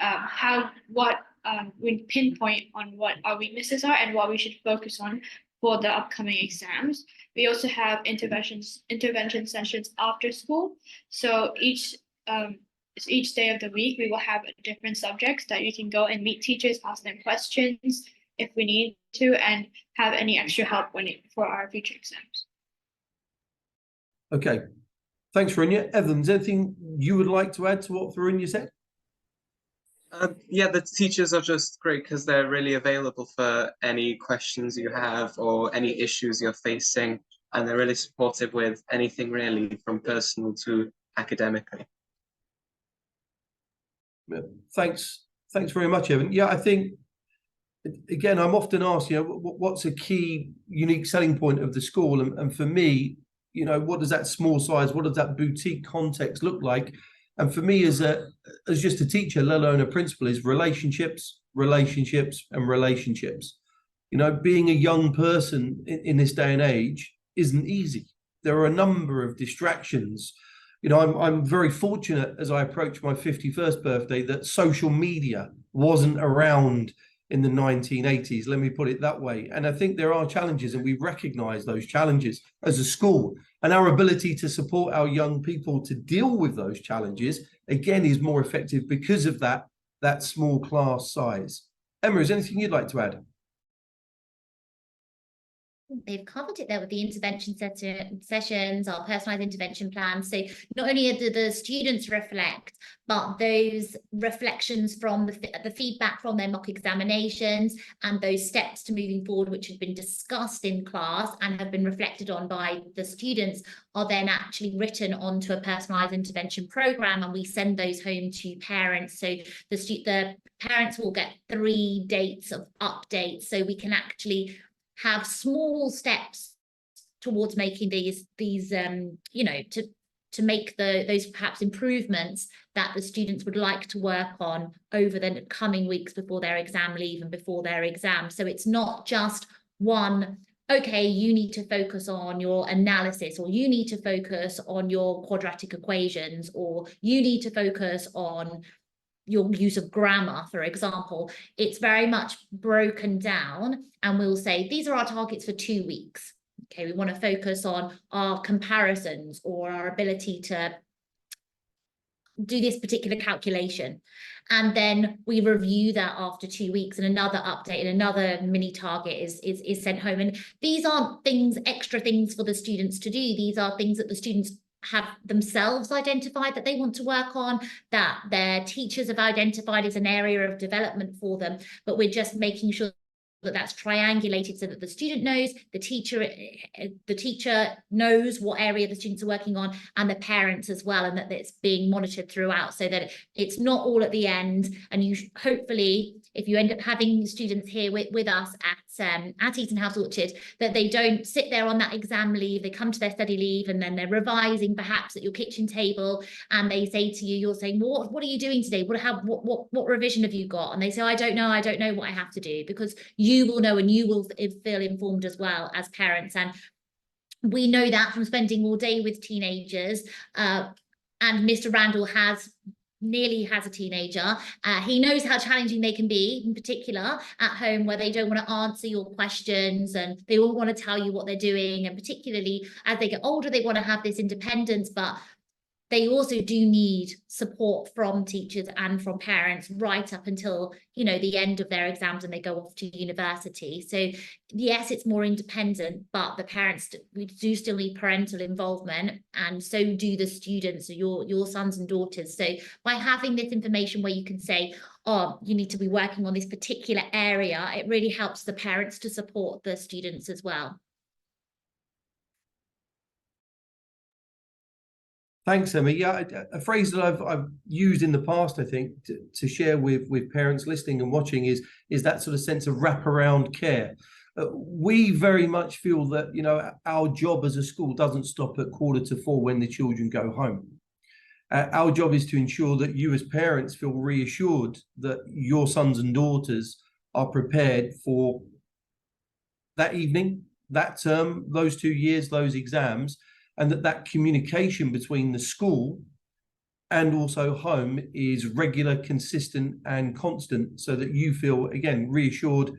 we pinpoint on what our weaknesses are and what we should focus on for the upcoming exams. We also have intervention sessions after school. So each day of the week, we will have a different subjects that you can go and meet teachers, ask them questions if we need to, and have any extra help for our future exams. Okay, thanks, Thurinya. Evans, anything you would like to add to what Thurinya said? Yeah, the teachers are just great because they're really available for any questions you have or any issues you're facing, and they're really supportive with anything really from personal to academically. Thanks very much, Evan. Yeah, I think, again, I'm often asked, what's a key unique selling point of the school? And for me, what does that small size, what does that boutique context look like? And for me, as just a teacher, let alone a principal, is relationships, relationships, and relationships. Being a young person in this day and age isn't easy. There are a number of distractions. I'm very fortunate as I approach my 51st birthday that social media wasn't around in the 1980s, let me put it that way. And I think there are challenges, and we recognize those challenges as a school. And our ability to support our young people to deal with those challenges, again, is more effective because of that small class size. Emma, is there anything you'd like to add? They've covered it there with the intervention sessions, our personalised intervention plans. So not only do the students reflect, but those reflections from the feedback from their mock examinations and those steps to moving forward, which have been discussed in class and have been reflected on by the students, are then actually written onto a personalised intervention programme, and we send those home to parents. So the parents will get 3 dates of updates, so we can actually have small steps towards making these to make those perhaps improvements that the students would like to work on over the coming weeks before their exam leave and before their exam. So it's not just one, okay, you need to focus on your analysis, or you need to focus on your quadratic equations, or you need to focus on your use of grammar, for example. It's very much broken down, and we'll say, these are our targets for 2 weeks. Okay, we want to focus on our comparisons or our ability to do this particular calculation. And then we review that after 2 weeks, and another update and another mini target is sent home. And these aren't things, extra things for the students to do. These are things that the students have themselves identified that they want to work on, that their teachers have identified as an area of development for them, but we're just making sure that that's triangulated so that the student knows, the teacher knows what area the students are working on, and the parents as well, and that it's being monitored throughout, so that it's not all at the end. And you hopefully, if you end up having students here with us at EtonHouse Orchard, that they don't sit there on that exam leave, they come to their study leave, and then they're revising perhaps at your kitchen table, and they say to you, you're saying, well, what are you doing today? What revision have you got? And they say, I don't know what I have to do, because you you will know and you will feel informed as well as parents. And we know that from spending all day with teenagers, and Mr. Randall nearly has a teenager. He knows how challenging they can be, in particular at home, where they don't want to answer your questions and they all want to tell you what they're doing. And particularly as they get older, they want to have this independence, but they also do need support from teachers and from parents right up until, you know, the end of their exams and they go off to university. So yes, it's more independent, but the parents, we do still need parental involvement, and so do the students, your sons and daughters. So by having this information where you can say, oh, you need to be working on this particular area, it really helps the parents to support the students as well. Thanks, Emma. Yeah, a phrase that I've used in the past, I think, to share with parents listening and watching is that sort of sense of wraparound care. We very much feel that, you know, our job as a school doesn't stop at 3:45 when the children go home. Our job is to ensure that you as parents feel reassured that your sons and daughters are prepared for that evening, that term, those 2 years, those exams, and that communication between the school and also home is regular, consistent, and constant, so that you feel, again, reassured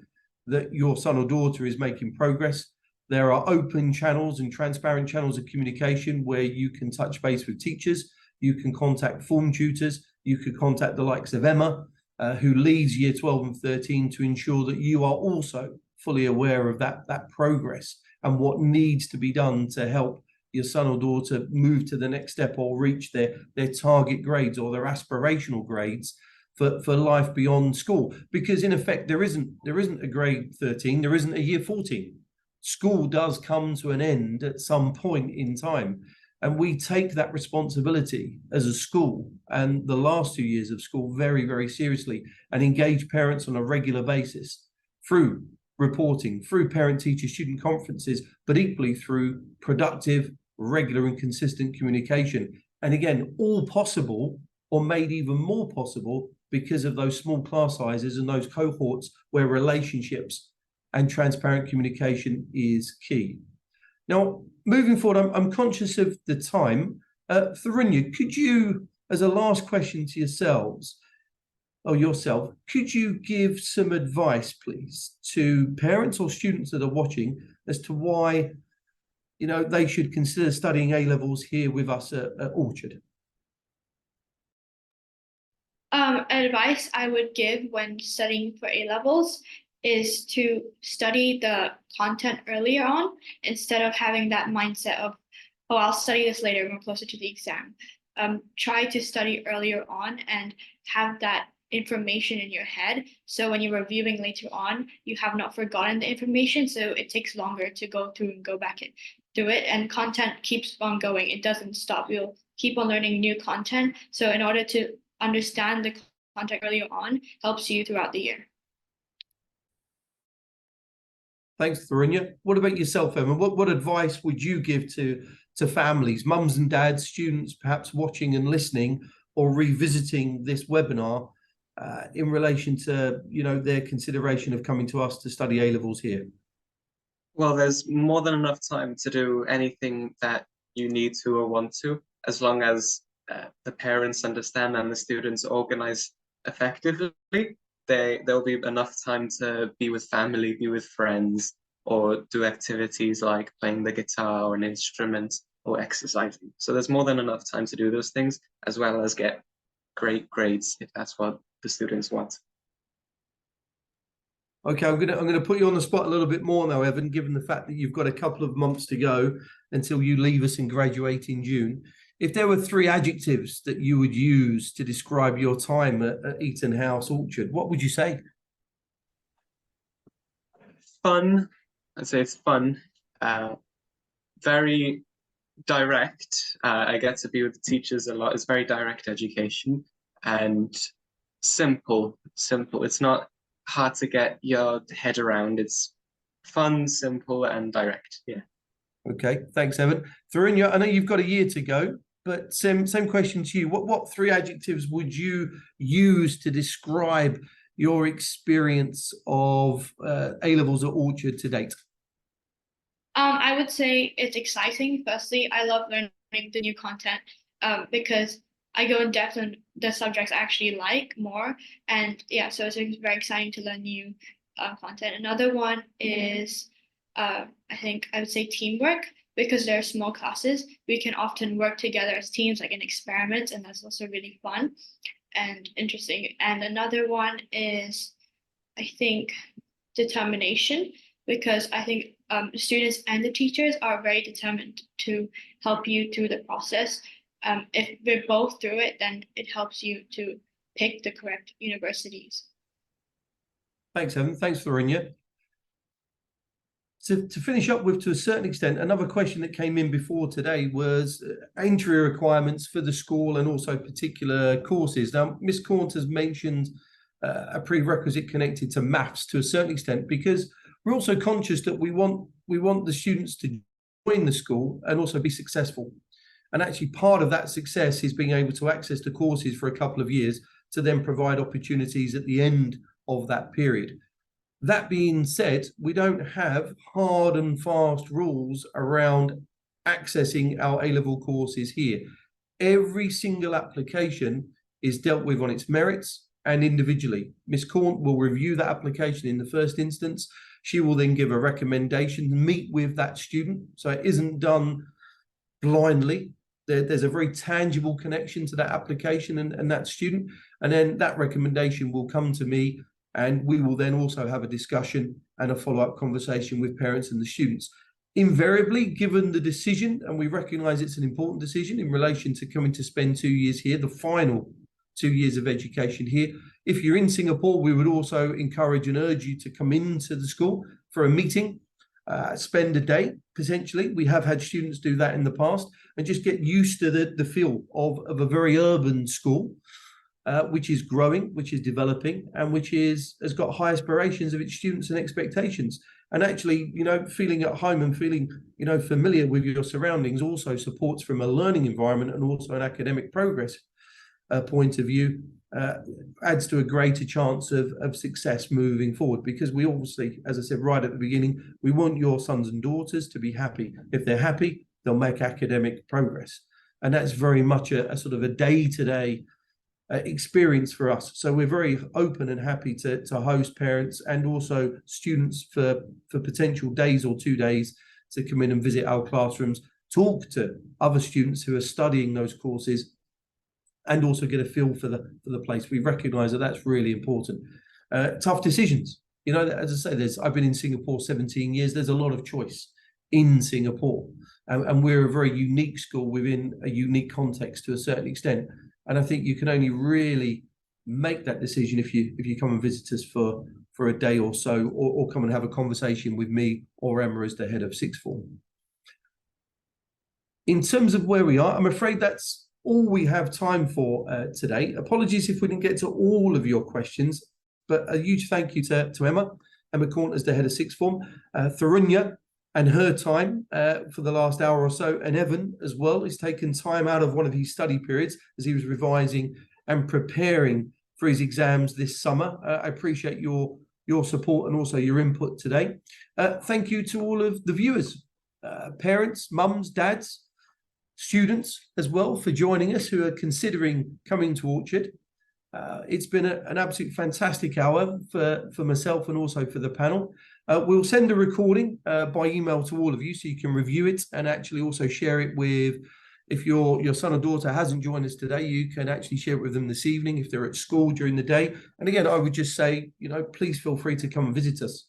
that your son or daughter is making progress. There are open channels and transparent channels of communication where you can touch base with teachers, you can contact form tutors, you could contact the likes of Emma, who leads year 12 and 13, to ensure that you are also fully aware of that progress and what needs to be done to help your son or daughter move to the next step or reach their target grades or their aspirational grades for life beyond school. Because in effect, there isn't a grade 13, there isn't a year 14. School does come to an end at some point in time. And we take that responsibility as a school and the last 2 years of school very, very seriously, and engage parents on a regular basis through reporting, through parent-teacher student conferences, but equally through productive, regular and consistent communication. And again, all possible, or made even more possible, because of those small class sizes and those cohorts where relationships and transparent communication is key. Now, moving forward, I'm conscious of the time. Thurunya, could you, as a last question to yourself, could you give some advice, please, to parents or students that are watching as to why, you know, they should consider studying A-levels here with us at Orchard? Advice I would give when studying for A-levels is to study the content earlier on, instead of having that mindset of, oh, I'll study this later when closer to the exam. Try to study earlier on and have that information in your head, so when you're reviewing later on, you have not forgotten the information, so it takes longer to go through and go back and do it. And content keeps on going, it doesn't stop. You'll keep on learning new content, so in order to understand the content earlier on helps you throughout the year. Thanks, Thurunya. What about yourself, Emma? What advice would you give to families, mums and dads, students perhaps watching and listening or revisiting this webinar in relation to, you know, their consideration of coming to us to study A-levels here? Well, there's more than enough time to do anything that you need to or want to, as long as the parents understand and the students organize effectively. There'll be enough time to be with family, be with friends, or do activities like playing the guitar or an instrument or exercising. So there's more than enough time to do those things, as well as get great grades if that's what the students want. Okay, I'm gonna put you on the spot a little bit more now, Evan, given the fact that you've got a couple of months to go until you leave us and graduate in June. If there were 3 adjectives that you would use to describe your time at EtonHouse Orchard, what would you say? Fun. I'd say it's fun. Very direct. I get to be with the teachers a lot. It's very direct education, and simple. It's not hard to get your head around. It's fun, simple, and direct. Yeah. Okay, thanks, Evan. Thurunya, I know you've got a year to go, but same question to you. What 3 adjectives would you use to describe your experience of A-Levels at Orchard to date? I would say it's exciting. Firstly, I love learning the new content because I go in depth on the subjects I actually like more. And yeah, so it's very exciting to learn new content. Another one is, I think I would say teamwork, because there are small classes. We can often work together as teams, like in experiments, and that's also really fun and interesting. And another one is, I think, determination, because I think the students and the teachers are very determined to help you through the process. If we're both through it, then it helps you to pick the correct universities. Thanks, Evan. Thanks, Florinia. So to finish up with, to a certain extent, another question that came in before today was entry requirements for the school and also particular courses. Now, Miss Cornt has mentioned a prerequisite connected to maths to a certain extent, because we're also conscious that we want the students to join the school and also be successful. And actually part of that success is being able to access the courses for a couple of years to then provide opportunities at the end of that period. That being said, we don't have hard and fast rules around accessing our A-level courses here. Every single application is dealt with on its merits and individually. Miss Cornt will review that application in the first instance. She will then give a recommendation, meet with that student. So it isn't done blindly. There's a very tangible connection to that application and that student. And then that recommendation will come to me, and we will then also have a discussion and a follow-up conversation with parents and the students. Invariably, given the decision, and we recognize it's an important decision in relation to coming to spend 2 years here, the final 2 years of education here. If you're in Singapore, we would also encourage and urge you to come into the school for a meeting, spend a day, potentially. We have had students do that in the past, and just get used to the feel of a very urban school, which is growing, which is developing, and which has got high aspirations of its students and expectations. And actually, feeling at home and feeling, familiar with your surroundings also supports from a learning environment and also an academic progress point of view, adds to a greater chance of success moving forward. Because we obviously, as I said right at the beginning, we want your sons and daughters to be happy. If they're happy, they'll make academic progress. And that's very much a sort of a day-to-day experience for us. So we're very open and happy to host parents and also students for potential days or 2 days to come in and visit our classrooms, talk to other students who are studying those courses, and also get a feel for the place. We recognize that that's really important. Tough decisions. As I say, I've been in Singapore 17 years. There's a lot of choice in Singapore. And we're a very unique school within a unique context to a certain extent. And I think you can only really make that decision if you come and visit us for a day or so, or come and have a conversation with me or Emma as the head of sixth form. In terms of where we are, I'm afraid that's all we have time for today. Apologies if we didn't get to all of your questions, but a huge thank you to Emma Cornt as the head of sixth form, Tharunya and her time for the last hour or so, and Evan as well has taken time out of one of his study periods as he was revising and preparing for his exams this summer. I appreciate your support and also your input today. Thank you to all of the viewers, parents, mums, dads, students as well, for joining us who are considering coming to Orchard. It's been an absolute fantastic hour for myself and also for the panel. We'll send a recording by email to all of you so you can review it and actually also share it with, if your son or daughter hasn't joined us today, you can actually share it with them this evening if they're at school during the day. And again, I would just say, please feel free to come and visit us.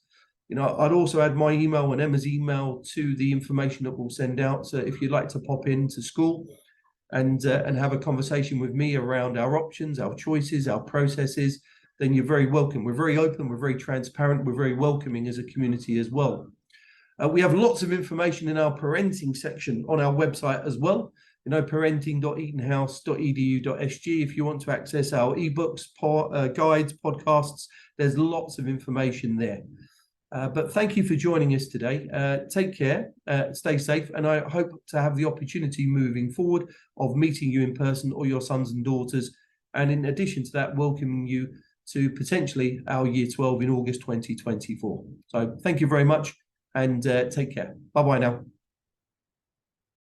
I'd also add my email and Emma's email to the information that we'll send out. So if you'd like to pop into school and have a conversation with me around our options, our choices, our processes, then you're very welcome. We're very open, we're very transparent, we're very welcoming as a community as well. We have lots of information in our parenting section on our website as well. parenting.etonhouse.edu.sg. If you want to access our ebooks, guides, podcasts, there's lots of information there. But thank you for joining us today. Take care, stay safe, and I hope to have the opportunity moving forward of meeting you in person or your sons and daughters. And in addition to that, welcoming you to potentially our Year 12 in August 2024. So thank you very much and take care. Bye-bye now.